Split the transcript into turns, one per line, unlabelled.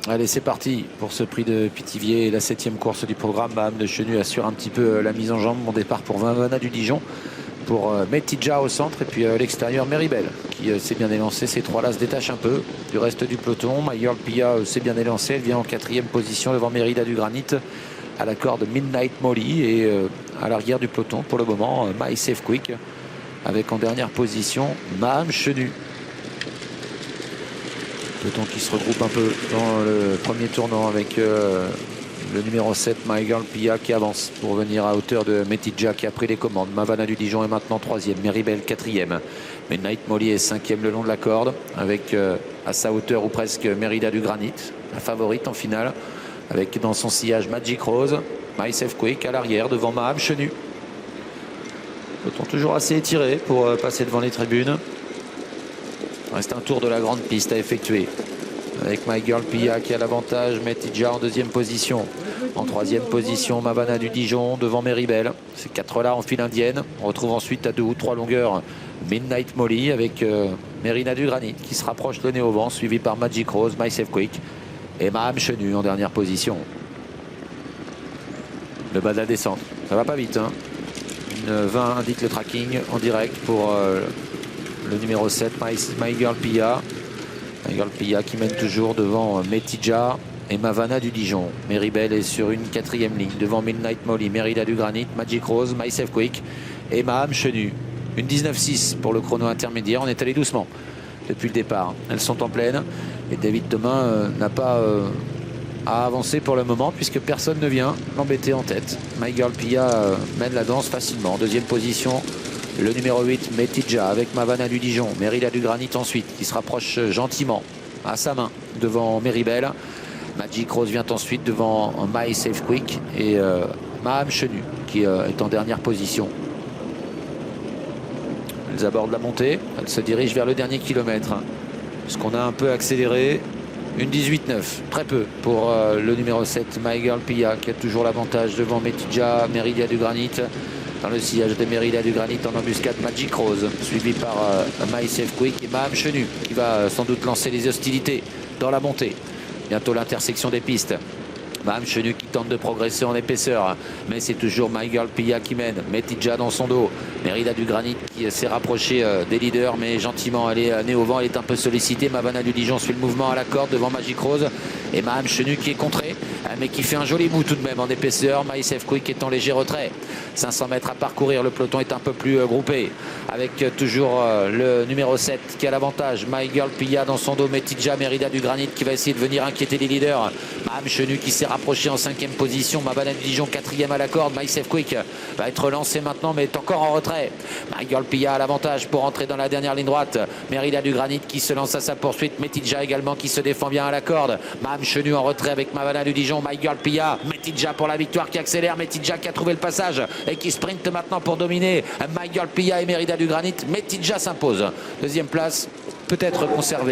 Allez, c'est parti pour ce prix de Pithiviers, la 7e course du programme. Maham de Chenu assure un petit peu la mise en jambe. Bon départ pour Mavana du Dijon, pour Metidja au centre, et puis à l'extérieur Meribel qui s'est bien élancé. Ces trois-là se détachent un peu du reste du peloton. My Girl Pia s'est bien élancée, elle vient en 4e position devant Mérida du Granit, à la corde Midnight Molly, et à l'arrière du peloton pour le moment My Safe Quick, avec en dernière position Maham Chenu. Peloton qui se regroupe un peu dans le premier tournant avec le numéro 7, My Girl Pia, qui avance pour venir à hauteur de Metidja qui a pris les commandes. Mavana du Dijon est maintenant 3e, Meribel 4e. Midnight Molly est 5e le long de la corde, avec à sa hauteur ou presque Mérida du Granit, la favorite en finale, avec dans son sillage Magic Rose. My Safe Quick à l'arrière devant Maham Chenu. Peloton toujours assez étiré pour passer devant les tribunes. Reste un tour de la grande piste à effectuer, avec My Girl Pia qui a l'avantage, Metidja en 2e position. En 3e position, Mavana du Dijon devant Meribel. Ces quatre-là en file indienne. On retrouve ensuite à 2 ou 3 longueurs Midnight Molly, avec Mérida du Granit qui se rapproche le nez au vent, suivi par Magic Rose, My Safe Quick et Maham Chenu en dernière position. Le bas de la descente, ça va pas vite, hein. Une 20 indique le tracking en direct pour le numéro 7, My Girl Pia. My Girl Pia qui mène toujours devant Metidja et Mavana du Dijon. Meribel est sur une 4e ligne devant Midnight Molly, Mérida du Granit, Magic Rose, My Safe Quick et Maham Chenu. Une 19,6 pour le chrono intermédiaire. On est allé doucement depuis le départ. Elles sont en pleine et David Thomas n'a pas à avancer pour le moment, puisque personne ne vient l'embêter en tête. My Girl Pia mène la danse facilement. En 2e position, le numéro 8, Metidja, avec Mavana du Dijon. Mérida du Granit ensuite, qui se rapproche gentiment à sa main devant Meribel. Magic Rose vient ensuite devant My Safe Quick et Maham Chenu qui est en dernière position. Elles abordent la montée, elles se dirigent vers le dernier kilomètre, puisqu'on a un peu accéléré. Une 18,9, très peu pour le numéro 7, My Girl Pia, qui a toujours l'avantage devant Metidja, Mérida du Granit. Dans le sillage de Mérida du Granit en embuscade, Magic Rose, suivi par My Safe Quick et Maham Chenu, qui va sans doute lancer les hostilités dans la montée. Bientôt l'intersection des pistes. Maham Chenu qui tente de progresser en épaisseur, mais c'est toujours My Girl Pia qui mène. Metidja dans son dos. Mérida du Granit qui s'est rapproché des leaders, mais gentiment, elle est née au vent, elle est un peu sollicitée. Mavana du Dijon suit le mouvement à la corde devant Magic Rose et Maham Chenu qui est contré, mais qui fait un joli bout tout de même en épaisseur. My Safe Quick est en léger retrait. 500 mètres à parcourir, le peloton est un peu plus groupé, avec toujours le numéro 7 qui a l'avantage. My Girl Pia dans son dos, Metidja, Mérida du Granit qui va essayer de venir inquiéter les leaders. Maham Chenu qui s'est rapproché en 5e position. Mavana du Dijon 4e à la corde. My Safe Quick va être lancé maintenant, mais est encore en retrait. My Girl Pia a l'avantage pour entrer dans la dernière ligne droite. Mérida du Granit qui se lance à sa poursuite. Metidja également qui se défend bien à la corde. Maham Chenu en retrait avec Mavana du Dijon. My Girl Pia, Metidja pour la victoire qui accélère. Metidja qui a trouvé le passage et qui sprinte maintenant pour dominer. My Girl Pia et Mérida du Granit. Metidja s'impose. 2e place, peut-être conservée.